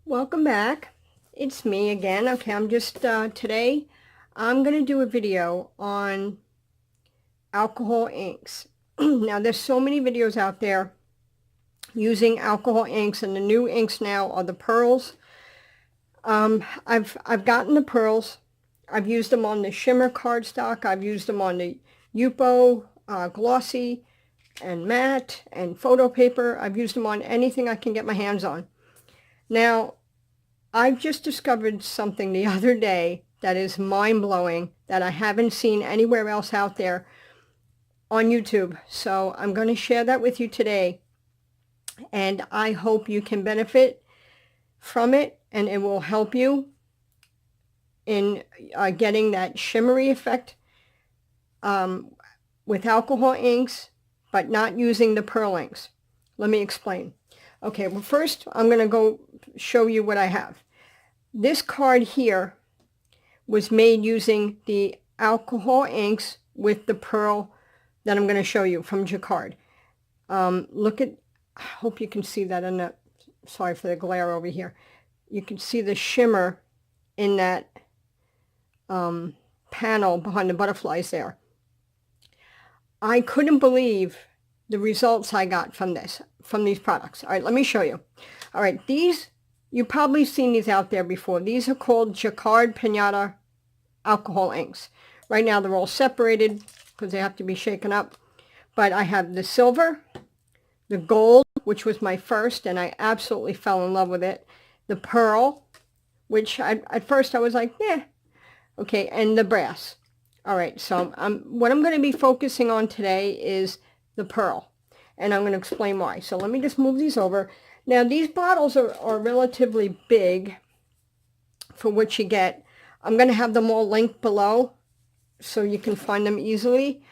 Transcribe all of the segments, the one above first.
Welcome back. It's me again. Okay, I'm just, today I'm going to do a video on alcohol inks. Now, there's so many videos out there using alcohol inks, and the new inks now are the pearls. I've gotten the pearls. I've used them on the shimmer cardstock. I've used them on the Yupo glossy and matte and photo paper. I've used them on anything I can get my hands on. Now, I've just discovered something the other day that is mind-blowing that I haven't seen anywhere else out there on YouTube. So I'm going to share that with you today, and I hope you can benefit from it, and it will help you in getting that shimmery effect with alcohol inks, but not using the pearl inks. Let me explain. Okay, well, first I'm going to go show you what I have. This card here was made using the alcohol inks with the pearl that I'm going to show you from Jacquard. Look at, I hope you can see that in the, sorry for the glare over here. You can see the shimmer in that panel behind the butterflies there. I couldn't believe the results I got from these products. All right, let me show you. All right, these, you've probably seen these out there before. These are called Jacquard Pinata alcohol inks. Right now they're all separated because they have to be shaken up. But I have the silver, the gold, which was my first, and I absolutely fell in love with it. The pearl, which at first I was like, eh. Okay, and the brass. All right, so what I'm going to be focusing on today is the pearl, and I'm going to explain why. So let me just move these over. Now, these bottles are relatively big for what you get. I'm going to have them all linked below so you can find them easily.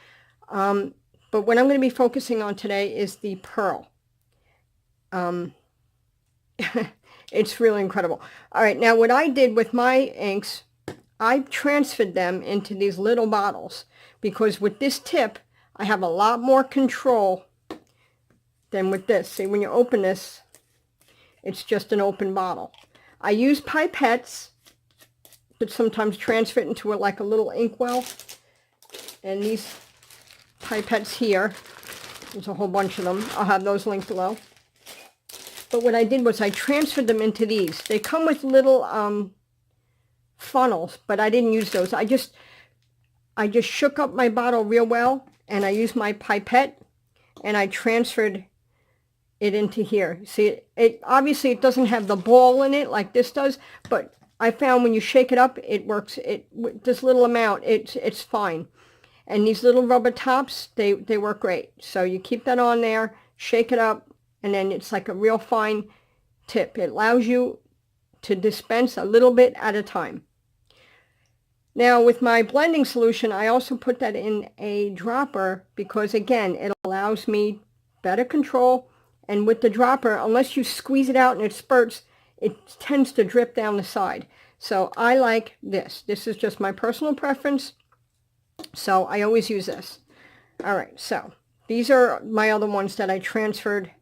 But what I'm going to be focusing on today is the pearl. It's really incredible. All right, now what I did with my inks, I transferred them into these little bottles because with this tip, I have a lot more control than with this. See, when you open this, it's just an open bottle. I use pipettes to sometimes transfer it into like a little inkwell. And these pipettes here, there's a whole bunch of them. I'll have those linked below. But what I did was I transferred them into these. They come with little funnels, but I didn't use those. I just shook up my bottle real well, and I used my pipette, and I transferred it into here. See, it obviously it doesn't have the ball in it like this does, but I found when you shake it up, it works. With this little amount, it's fine. And these little rubber tops, they work great. So you keep that on there, shake it up, and then it's like a real fine tip. It allows you to dispense a little bit at a time. Now, with my blending solution, I also put that in a dropper because, again, it allows me better control. And with the dropper, unless you squeeze it out and it spurts, it tends to drip down the side. So I like this. This is just my personal preference. So I always use this. All right, so these are my other ones that I transferred,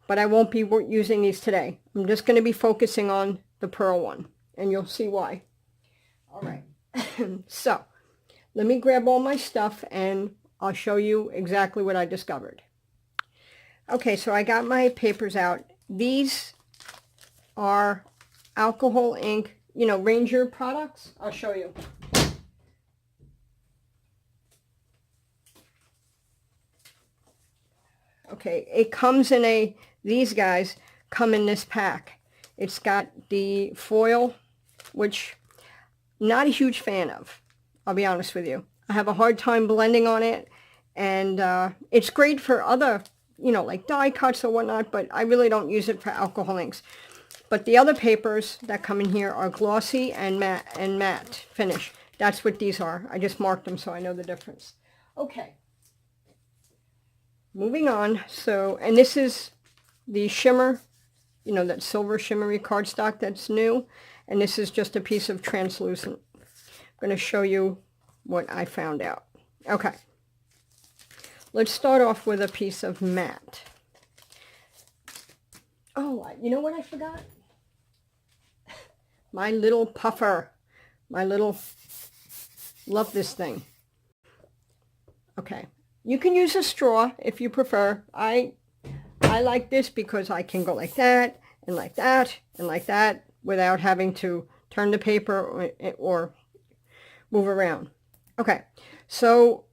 but I won't be using these today. I'm just going to be focusing on the pearl one, and you'll see why. All right, so let me grab all my stuff, and I'll show you exactly what I discovered. Okay, so I got my papers out. These are alcohol ink, you know, Ranger products. I'll show you. Okay, it comes in these guys come in this pack. It's got the foil, which I'm not a huge fan of, I'll be honest with you. I have a hard time blending on it, and it's great for other, you know, like die cuts or whatnot, but I really don't use it for alcohol inks. But the other papers that come in here are glossy and matte finish. That's what these are. I just marked them so I know the difference. Okay. Moving on, so, and this is the shimmer, you know, that silver shimmery cardstock that's new, and this is just a piece of translucent. I'm going to show you what I found out. Okay, let's start off with a piece of matte. Oh, you know what I forgot? my little puffer, my little, love this thing. Okay, you can use a straw if you prefer. I like this because I can go like that and like that and like that without having to turn the paper or move around. Okay, so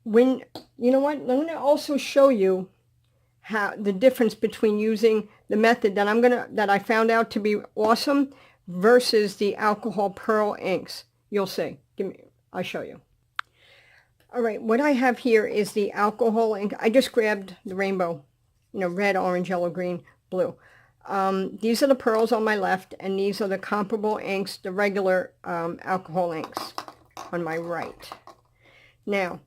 when, you know what, I'm going to also show you how the difference between using the method that I found out to be awesome versus the alcohol pearl inks. You'll see. I'll show you. All right, what I have here is the alcohol ink. I just grabbed the rainbow, you know, red, orange, yellow, green, blue. These are the pearls on my left, and these are the comparable inks, the regular alcohol inks on my right. Now,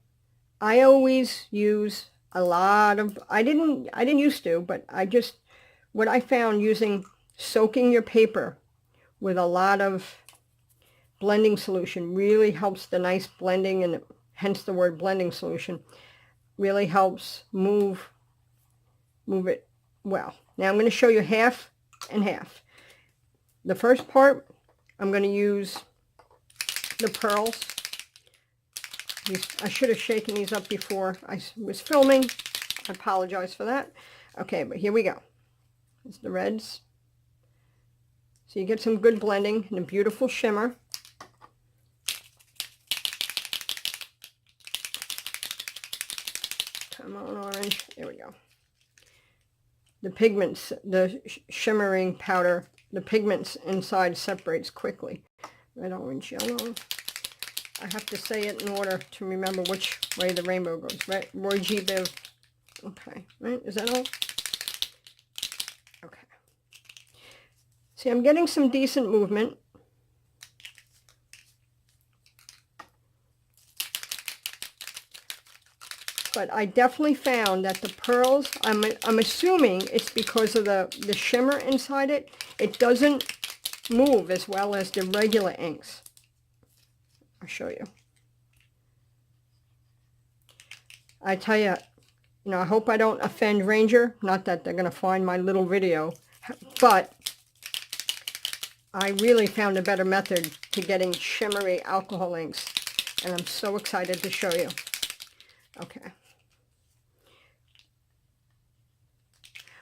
I always use a lot of, I didn't used to, but what I found using, soaking your paper with a lot of blending solution really helps the nice blending, and hence the word blending solution, really helps move it well. Now I'm going to show you half and half. The first part, I'm going to use the pearls. I should have shaken these up before I was filming. I apologize for that. Okay, but here we go. It's the reds. So you get some good blending and a beautiful shimmer. Come on, orange. There we go. The pigments, the shimmering powder, the pigments inside separates quickly. Red, orange, yellow. I have to say it in order to remember which way the rainbow goes. Right? Roy G. Biv. Okay. Right? Is that all? Okay. See, I'm getting some decent movement. But I definitely found that the pearls, I'm assuming it's because of the shimmer inside it. It doesn't move as well as the regular inks. I'll show you. I tell you, you know, I hope I don't offend Ranger. Not that they're going to find my little video. But I really found a better method to getting shimmery alcohol inks. And I'm so excited to show you. Okay.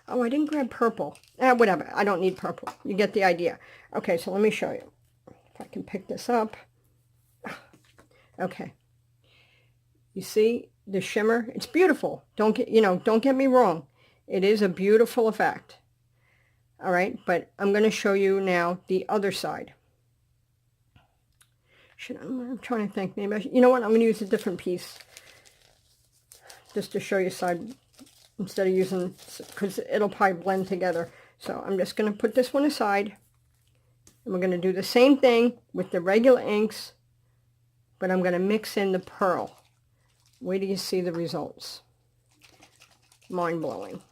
Oh, I didn't grab purple. Whatever. I don't need purple. You get the idea. Okay, so let me show you. If I can pick this up. Okay. You see the shimmer? It's beautiful. Don't get me wrong. It is a beautiful effect. All right, but I'm going to show you now the other side. I'm trying to think. Maybe you know what? I'm going to use a different piece just to show you side. Instead of using, because it'll probably blend together. So I'm just going to put this one aside. And we're going to do the same thing with the regular inks, but I'm going to mix in the pearl. Wait till you see the results. Mind-blowing.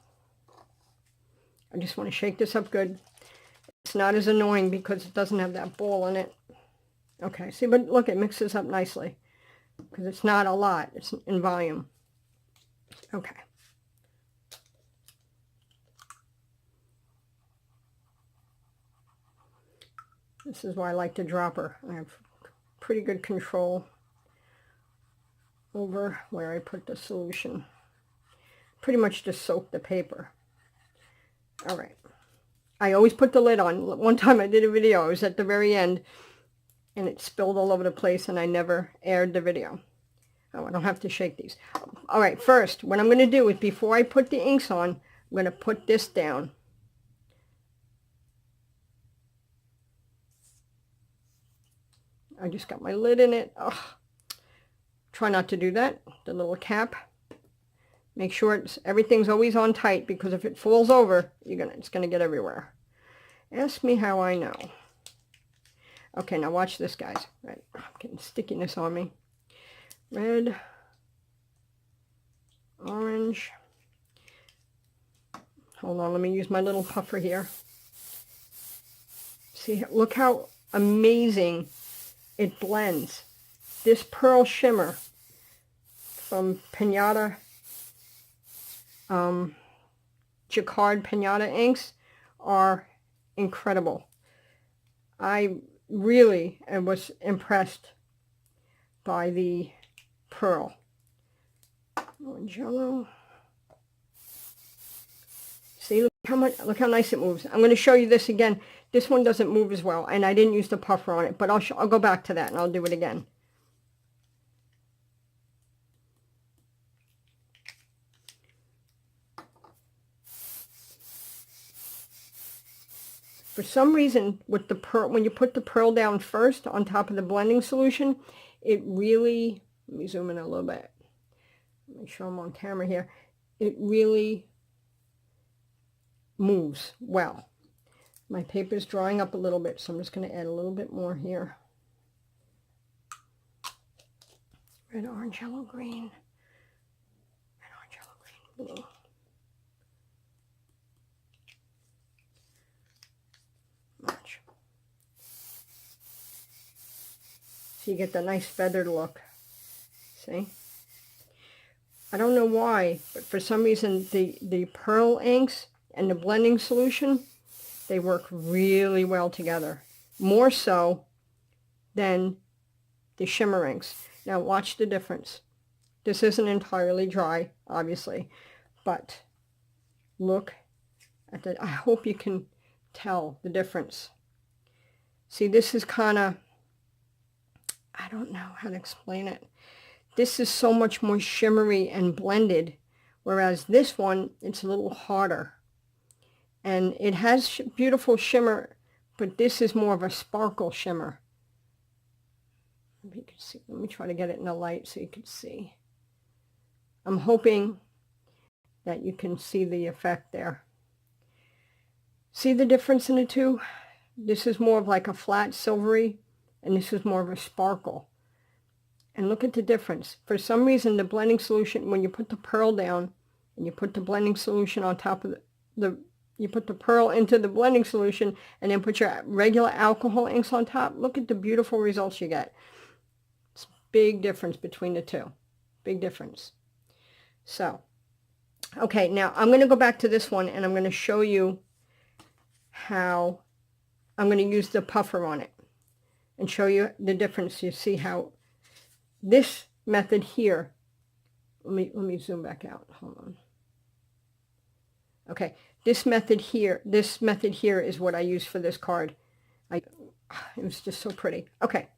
I just want to shake this up good. It's not as annoying because it doesn't have that ball in it. Okay, see, but look, it mixes up nicely. Because it's not a lot. It's in volume. Okay. This is why I like the dropper. I have pretty good control over where I put the solution. Pretty much just soak the paper. All right. I always put the lid on. One time I did a video. I was at the very end and it spilled all over the place and I never aired the video. Oh, I don't have to shake these. All right. First, what I'm going to do is before I put the inks on, I'm going to put this down. I just got my lid in it. Ugh. Try not to do that. The little cap. Make sure everything's always on tight because if it falls over, it's gonna get everywhere. Ask me how I know. Okay, now watch this, guys. Right, I'm getting stickiness on me. Red, orange. Hold on, let me use my little puffer here. See, look how amazing it blends. This pearl shimmer from Pinata, Jacquard Pinata inks are incredible. I really was impressed by the pearl. Orange yellow. See, look how nice it moves. I'm going to show you this again. This one doesn't move as well, and I didn't use the puffer on it, but I'll go back to that and I'll do it again. For some reason, with the pearl, when you put the pearl down first on top of the blending solution, it really, let me zoom in a little bit. Make sure I'm on camera here. It really moves well. My paper's drying up a little bit, so I'm just going to add a little bit more here. Red, orange, yellow, green. Red, orange, yellow, green, blue. Match. So you get the nice feathered look. See? I don't know why, but for some reason the pearl inks and the blending solution, they work really well together. More so than the shimmer inks. Now watch the difference. This isn't entirely dry, obviously, but look at that. I hope you can tell the difference. See, this is kind of, I don't know how to explain it. This is so much more shimmery and blended, whereas this one, it's a little harder. And it has beautiful shimmer, but this is more of a sparkle shimmer. Maybe you can see. Let me try to get it in the light so you can see. I'm hoping that you can see the effect there. See the difference in the two? This is more of like a flat silvery, and this is more of a sparkle. And look at the difference. For some reason, the blending solution, when you put the pearl down, and you put the blending solution on top of you put the pearl into the blending solution, and then put your regular alcohol inks on top, look at the beautiful results you get. It's a big difference between the two. Big difference. So, okay, now I'm going to go back to this one, and I'm going to show you how I'm going to use the puffer on it and show you the difference. You see how this method here, let me zoom back out. Hold on. Okay, this method here is what I use for this card. It was just so pretty. Okay,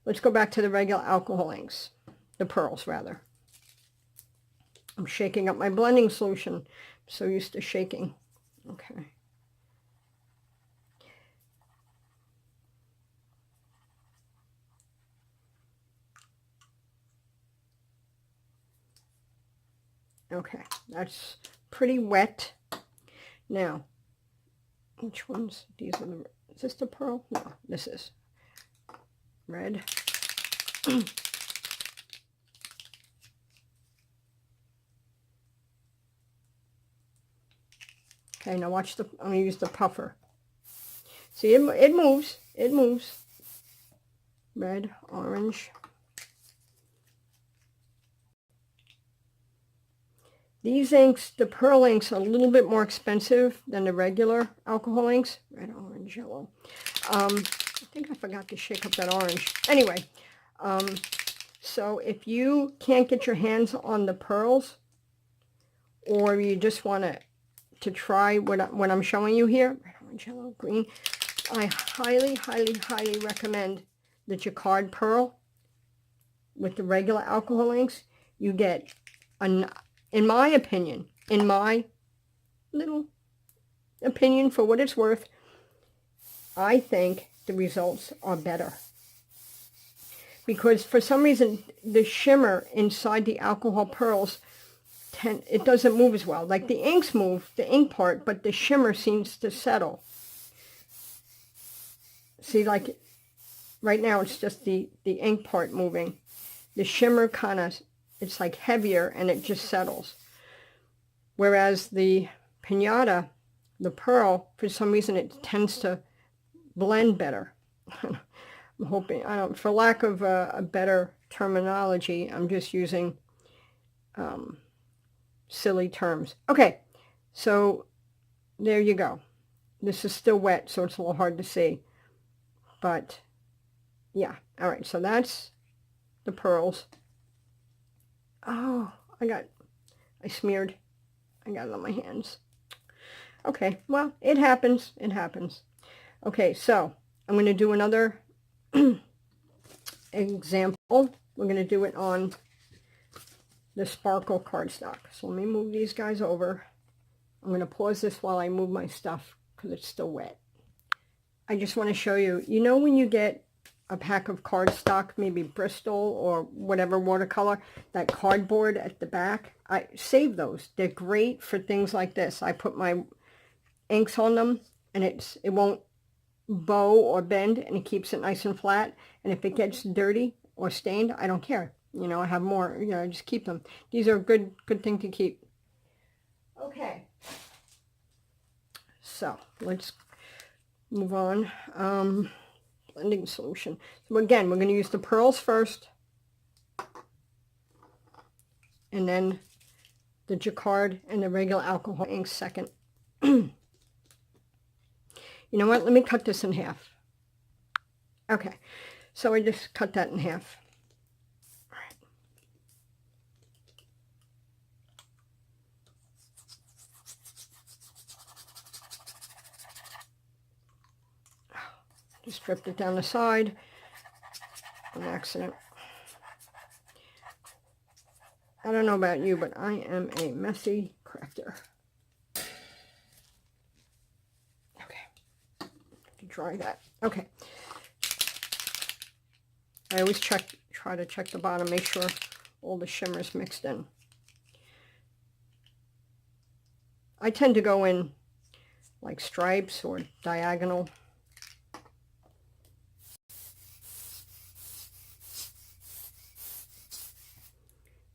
let's go back to the regular alcohol inks, the pearls rather. I'm shaking up my blending solution. I'm so used to shaking. Okay. Okay, that's pretty wet. Now, which ones? These are the, is this the pearl? No, this is red. Okay, now watch I'm going to use the puffer. See, it moves. It moves. Red, orange. These inks, the pearl inks, are a little bit more expensive than the regular alcohol inks. Red, orange, yellow. I think I forgot to shake up that orange. Anyway, so if you can't get your hands on the pearls, or you just want to try what I'm showing you here, red, orange, yellow, green, I highly, highly, highly recommend the Jacquard pearl with the regular alcohol inks. You get in my opinion, in my little opinion for what it's worth, I think the results are better. Because for some reason, the shimmer inside the alcohol pearls, it doesn't move as well. Like the inks move, the ink part, but the shimmer seems to settle. See, like right now it's just the ink part moving. The shimmer kind of, it's like heavier and it just settles. Whereas the Pinata, the pearl, for some reason it tends to blend better. I'm hoping, for lack of a better terminology, I'm just using silly terms. Okay, so there you go. This is still wet, so it's a little hard to see. But yeah, all right, so that's the pearls. Oh, I smeared. I got it on my hands. Okay, well, it happens. It happens. Okay, so I'm going to do another example. We're going to do it on the sparkle cardstock. So let me move these guys over. I'm going to pause this while I move my stuff because it's still wet. I just want to show you, you know when you get a pack of cardstock, maybe Bristol or whatever watercolor, that cardboard at the back, I save those. They're great for things like this. I put my inks on them and it won't bow or bend, and it keeps it nice and flat. And if it gets dirty or stained, I don't care. You know, I have more, you know, I just keep them. These are a good thing to keep. Okay. So let's move on. Blending solution. So again, we're going to use the pearls first, and then the Jacquard and the regular alcohol ink second. You know what? Let me cut this in half. Okay, so I just cut that in half. All right. Just stripped it down the side. An accident. I don't know about you, but I am a messy crafter. Okay. To dry that. Okay. I always try to check the bottom, make sure all the shimmer's mixed in. I tend to go in like stripes or diagonal.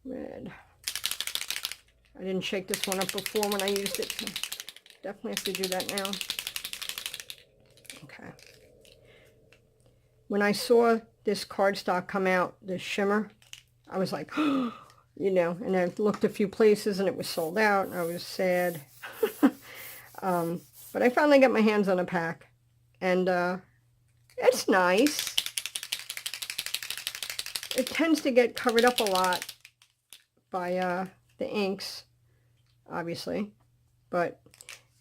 Red. I didn't shake this one up before when I used it, so definitely have to do that now. Okay. When I saw this cardstock come out, this shimmer, I was like, oh, you know, and I looked a few places and it was sold out, and I was sad. But I finally got my hands on a pack, and it's nice. It tends to get covered up a lot by the inks, obviously, but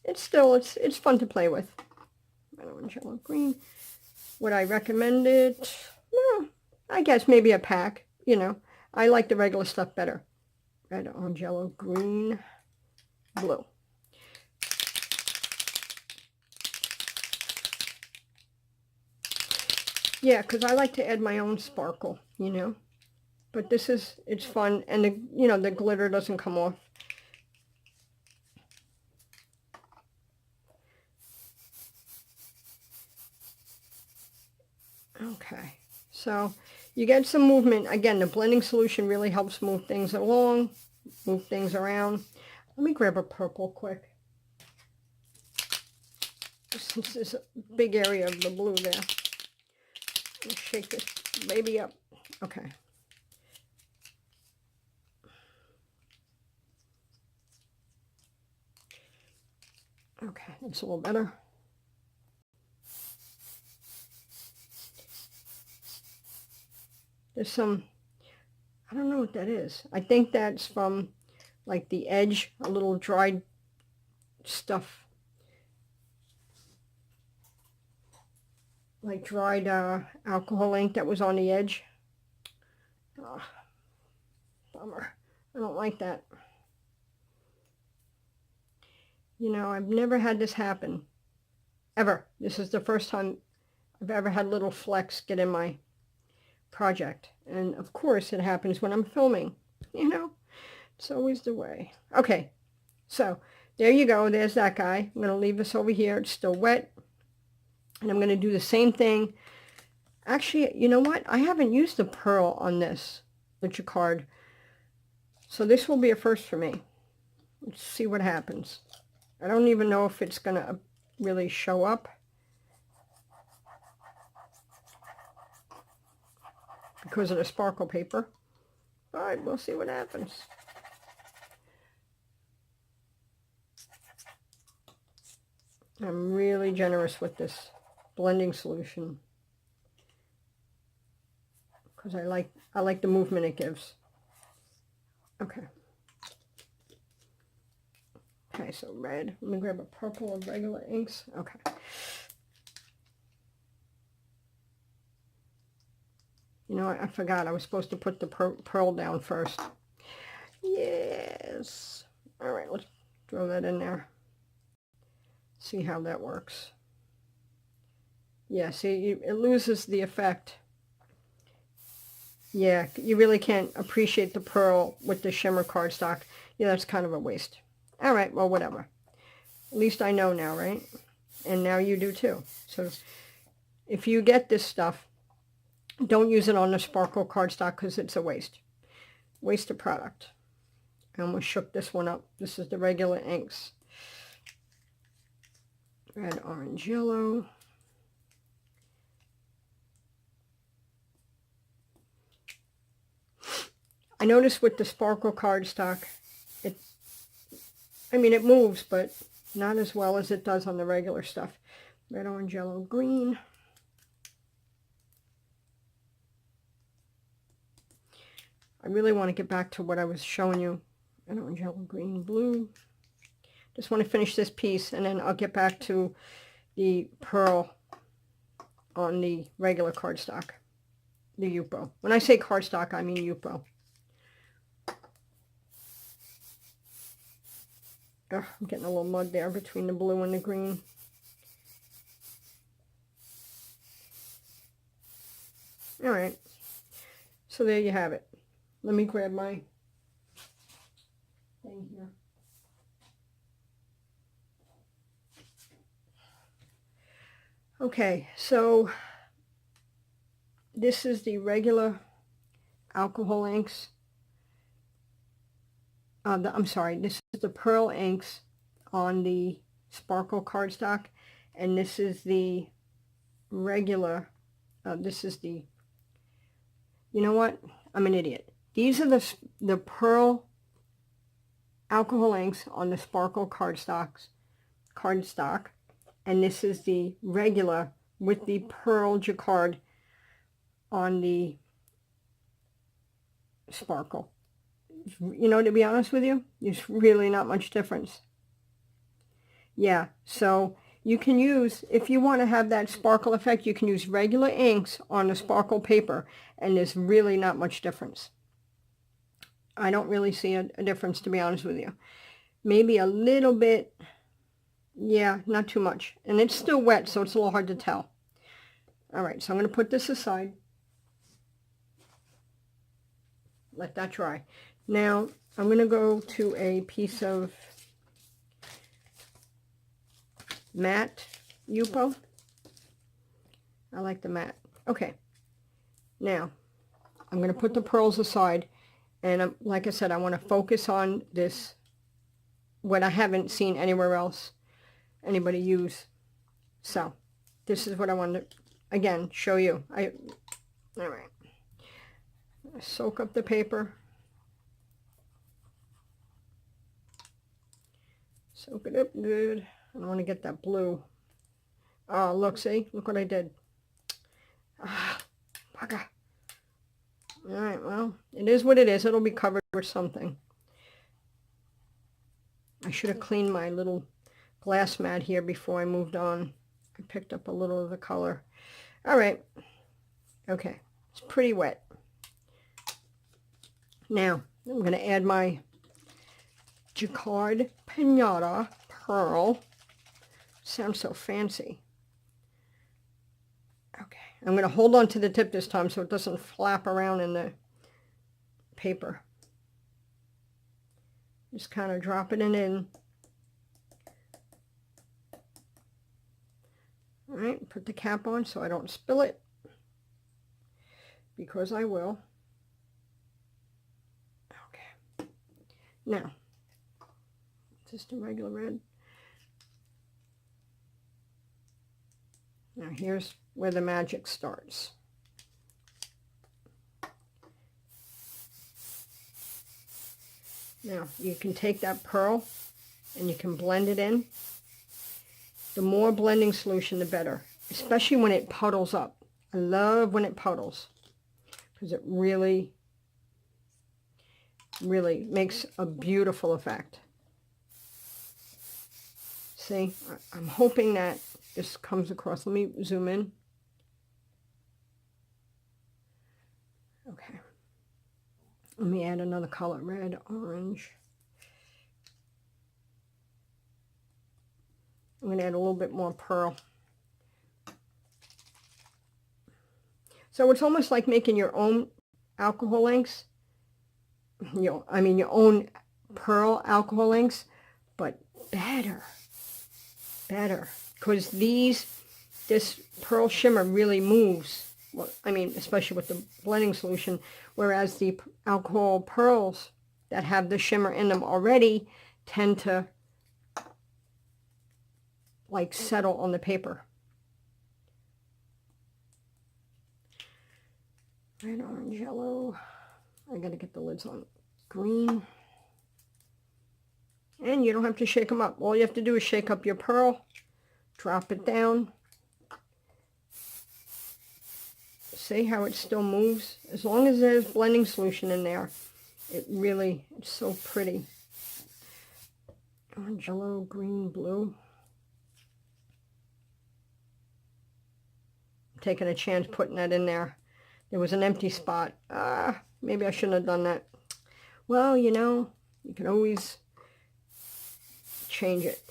it's still, it's fun to play with. Red, orange, yellow, green. Would I recommend it? No, I guess maybe a pack, you know. I like the regular stuff better. Red, orange, yellow, green, blue. Yeah, because I like to add my own sparkle, you know. But this is, it's fun, and the, you know, the glitter doesn't come off. Okay, so you get some movement. Again, the blending solution really helps move things along, move things around. Let me grab a purple quick. Since there's a big area of the blue there. Let's shake this baby up. Okay. Okay, that's a little better. There's some, I don't know what that is. I think that's from like the edge, a little dried stuff. Like dried alcohol ink that was on the edge. Oh, bummer. I don't like that. You know, I've never had this happen. Ever. This is the first time I've ever had little flecks get in my project. And of course it happens when I'm filming. You know, it's always the way. Okay, so there you go. There's that guy. I'm going to leave this over here. It's still wet. And I'm going to do the same thing. Actually, you know what? I haven't used the pearl on this, the Jacquard. So this will be a first for me. Let's see what happens. I don't even know if it's going to really show up. Because of the sparkle paper. All right, we'll see what happens. I'm really generous with this blending solution. because I like the movement it gives. Okay. Okay, so red. Let me grab a purple of regular inks. Okay. You know what? I forgot. I was supposed to put the pearl down first. Yes. All right, let's throw that in there. See how that works. Yeah, see, it loses the effect. Yeah, you really can't appreciate the pearl with the shimmer cardstock. Yeah, that's kind of a waste. All right, well, whatever. At least I know now, right? And now you do too. So if you get this stuff, don't use it on the sparkle cardstock because it's a waste. Waste of product. I almost shook this one up. This is the regular inks. Red, orange, yellow. I noticed with the sparkle cardstock, it moves, but not as well as it does on the regular stuff. Red, orange, yellow, green. I really want to get back to what I was showing you. Red, orange, yellow, green, blue. Just want to finish this piece, and then I'll get back to the pearl on the regular cardstock, the Yupo. When I say cardstock, I mean Yupo. Ugh, I'm getting a little mud there between the blue and the green. All right, so there you have it. Let me grab my thing here. Okay, so this is the regular alcohol inks. I'm sorry, this is the pearl inks on the sparkle cardstock, and this is the regular, this is the, you know what, I'm an idiot. These are the pearl alcohol inks on the sparkle cardstock, and this is the regular with the pearl Jacquard on the sparkle. You know, to be honest with you, there's really not much difference. Yeah, so you can use, if you want to have that sparkle effect, you can use regular inks on the sparkle paper, and there's really not much difference. I don't really see a difference, to be honest with you. Maybe a little bit, yeah, not too much. And it's still wet, so it's a little hard to tell. All right, so I'm going to put this aside. Let that dry. Now, I'm going to go to a piece of matte Yupo. I like the matte. Okay. Now, I'm going to put the pearls aside. And like I said, I want to focus on this, what I haven't seen anywhere else anybody use. So, this is what I wanted to, again, show you. All right. Soak up the paper. Soak it up good. I don't want to get that blue. Oh, look, see? Look what I did. Ah, bugger. All right, well, it is what it is. It'll be covered with something. I should have cleaned my little glass mat here before I moved on. I picked up a little of the color. All right. Okay. It's pretty wet. Now, I'm going to add my Jacquard Pinata Pearl. Sounds so fancy. Okay. I'm going to hold on to the tip this time so it doesn't flap around in the paper. Just kind of dropping it in. All right, put the cap on so I don't spill it, because I will. Okay. Now, just a regular red. Now here's where the magic starts. Now you can take that pearl and you can blend it in. The more blending solution, the better, especially when it puddles up. I love when it puddles, because it really, really makes a beautiful effect. See, I'm hoping that this comes across. Let me zoom in. Okay. Let me add another color, red, orange. I'm going to add a little bit more pearl. So it's almost like making your own alcohol inks. Your own pearl alcohol inks, but better. Because this pearl shimmer really moves. Well, I mean, especially with the blending solution, whereas the alcohol pearls that have the shimmer in them already tend to like settle on the paper. Red, orange, yellow. I gotta get the lids on. Green. And you don't have to shake them up. All you have to do is shake up your pearl, drop it down. See how it still moves? As long as there's blending solution in there, it's so pretty. Orange, yellow, green, blue. I'm taking a chance putting that in there. There was an empty spot. Maybe I shouldn't have done that. Well, you know, you can always change it.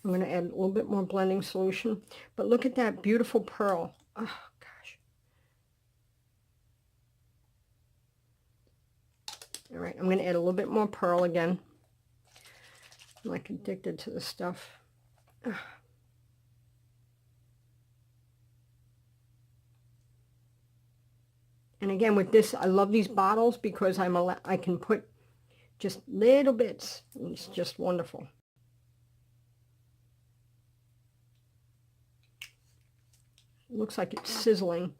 I'm going to add a little bit more blending solution. But look at that beautiful pearl. Oh, gosh. All right, I'm going to add a little bit more pearl again. I'm like addicted to this stuff. And again, with this, I love these bottles because I can put just little bits. It's just wonderful. It looks like it's sizzling.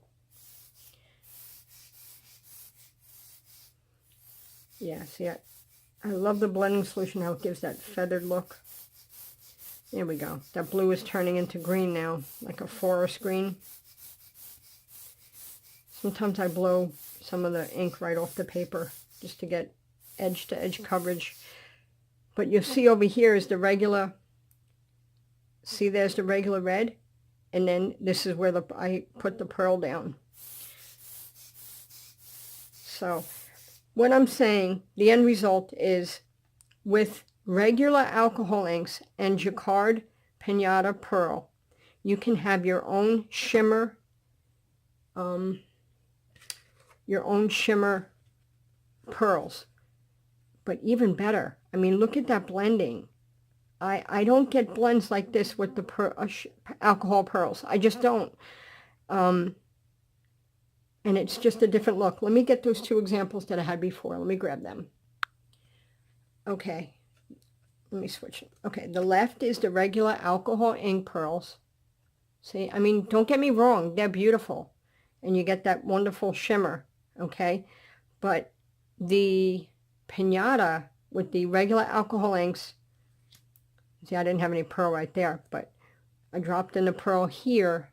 Yeah, see, I love the blending solution, how it gives that feathered look. There we go. That blue is turning into green now, like a forest green. Sometimes I blow some of the ink right off the paper just to get edge-to-edge coverage. But you'll see over here is the regular, see there's the regular red, and then this is where I put the pearl down. So what I'm saying, the end result is with regular alcohol inks and Jacquard Pinata Pearl, you can have your own shimmer, pearls. But even better, I mean, look at that blending. I don't get blends like this with the alcohol pearls. I just don't. And it's just a different look. Let me get those two examples that I had before. Let me grab them. Okay. Let me switch it. Okay, the left is the regular alcohol ink pearls. See, I mean, don't get me wrong. They're beautiful. And you get that wonderful shimmer, okay? But the Pinata with the regular alcohol inks, see, I didn't have any pearl right there, but I dropped in the pearl here,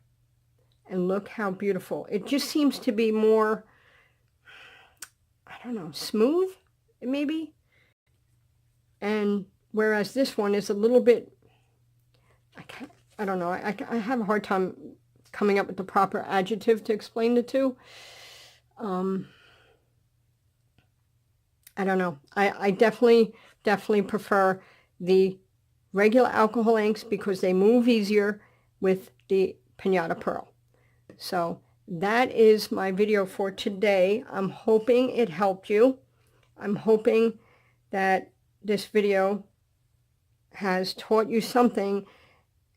and look how beautiful. It just seems to be more, I don't know, smooth, maybe? And whereas this one is a little bit, I don't know, I have a hard time coming up with the proper adjective to explain the two. I don't know. I definitely prefer the regular alcohol inks because they move easier with the Pinata Pearl. So that is my video for today. I'm hoping it helped you. I'm hoping that this video has taught you something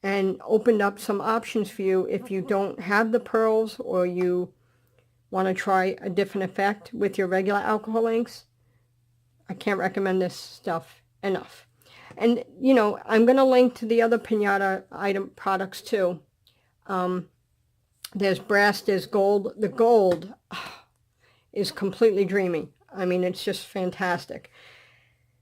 and opened up some options for you if you don't have the pearls or you want to try a different effect with your regular alcohol inks. I can't recommend this stuff enough. And, you know, I'm going to link to the other Pinata item products too. There's brass, there's gold. The gold is completely dreamy. I mean, it's just fantastic.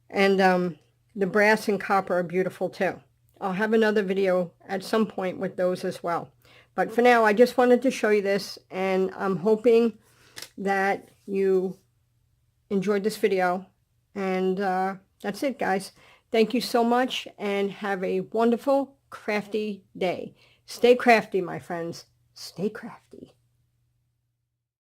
And the brass and copper are beautiful too. I'll have another video at some point with those as well. But for now, I just wanted to show you this, and I'm hoping that you enjoyed this video. And that's it, guys. Thank you so much, and have a wonderful, crafty day. Stay crafty, my friends. Stay crafty.